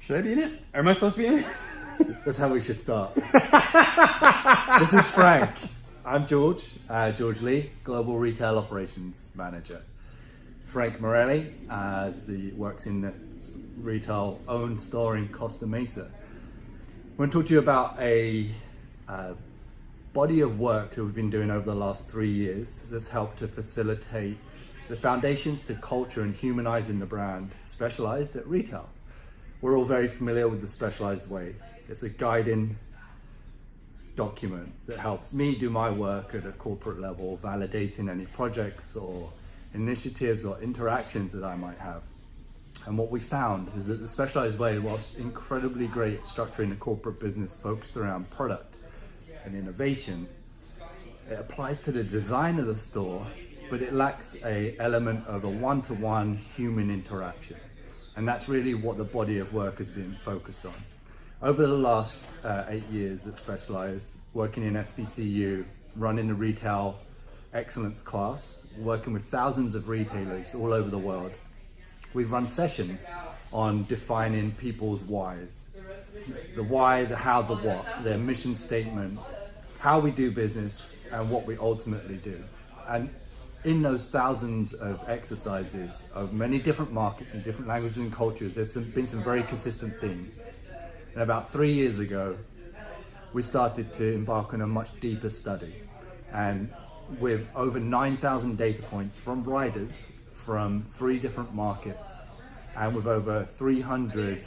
Should I be in it? Or am I supposed to be in it? That's how we should start. This is Frank. I'm George, George Lee, Global Retail Operations Manager. Frank Morelli works in the retail owned store in Costa Mesa. I want to talk to you about a body of work that we've been doing over the last 3 years that's helped to facilitate the foundations to culture and humanizing the brand Specialized at retail. We're all very familiar with the Specialized Way. It's a guiding document that helps me do my work at a corporate level, validating any projects or initiatives or interactions that I might have. And what we found is that the Specialized Way, whilst incredibly great at structuring a corporate business focused around product and innovation, it applies to the design of the store, but it lacks an element of a one-to-one human interaction. And that's really what the body of work has been focused on. Over the last 8 years at Specialized, working in SBCU, running a retail excellence class, working with thousands of retailers all over the world, we've run sessions on defining people's whys. The why, the how, the what, their mission statement, how we do business, and what we ultimately do. And in those thousands of exercises of many different markets and different languages and cultures, there's been some very consistent themes. And about 3 years ago, we started to embark on a much deeper study. And with over 9,000 data points from riders from 3 different markets, and with over 300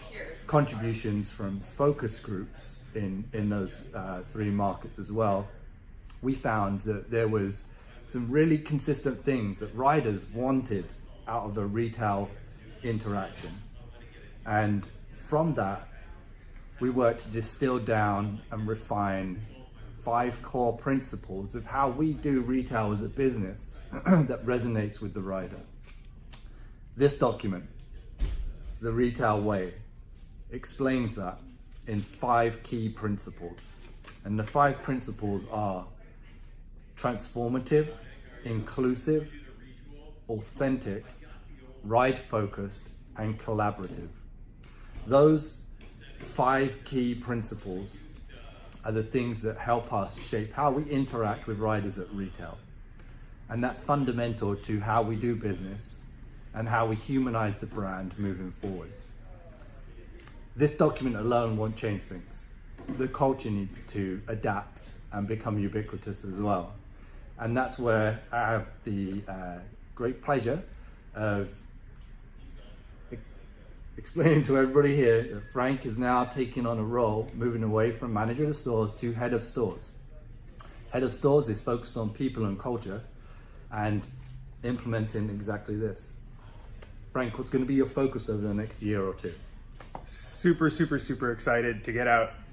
contributions from focus groups in those 3 markets as well, we found that there was some really consistent things that riders wanted out of a retail interaction. And from that, we worked to distill down and refine 5 core principles of how we do retail as a business that resonates with the rider. This document, The Retail Way, explains that in 5 key principles. And the 5 principles are transformative, inclusive, authentic, ride-focused, and collaborative. Those 5 key principles are the things that help us shape how we interact with riders at retail. And that's fundamental to how we do business and how we humanize the brand moving forward. This document alone won't change things. The culture needs to adapt and become ubiquitous as well. And that's where I have the great pleasure of explaining to everybody here that Frank is now taking on a role, moving away from manager of stores to head of stores. Head of stores is focused on people and culture and implementing exactly this. Frank, what's going to be your focus over the next year or 2? Super excited to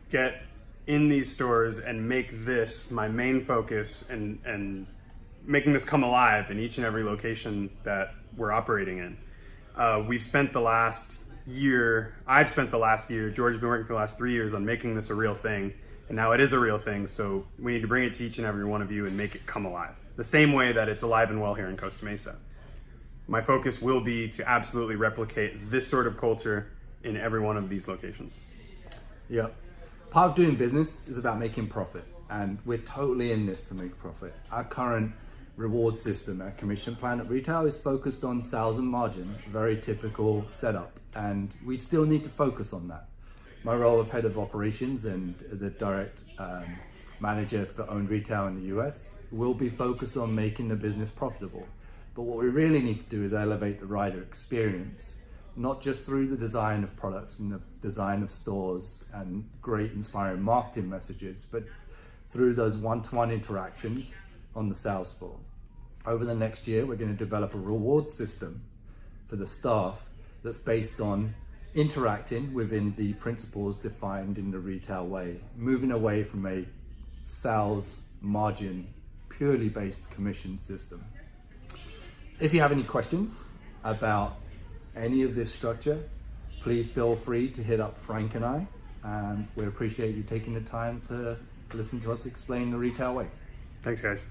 get in these stores and make this my main focus and making this come alive in each and every location that we're operating in. I've spent the last year, George has been working for the last 3 years on making this a real thing, and now it is a real thing, so we need to bring it to each and every one of you and make it come alive. The same way that it's alive and well here in Costa Mesa. My focus will be to absolutely replicate this sort of culture in every one of these locations. Yeah. Part of doing business is about making profit, and we're totally in this to make profit. Our current reward system, our commission plan at retail, is focused on sales and margin, very typical setup, and we still need to focus on that. My role of head of operations and the direct manager for owned retail in the US will be focused on making the business profitable. But what we really need to do is elevate the rider experience, not just through the design of products and the design of stores and great inspiring marketing messages, but through those one-to-one interactions on the sales floor. Over the next year, we're going to develop a reward system for the staff that's based on interacting within the principles defined in the Retail Way, moving away from a sales margin, purely based commission system. If you have any questions about any of this structure, please feel free to hit up Frank and I. We appreciate you taking the time to listen to us explain the Retail Way. Thanks, guys.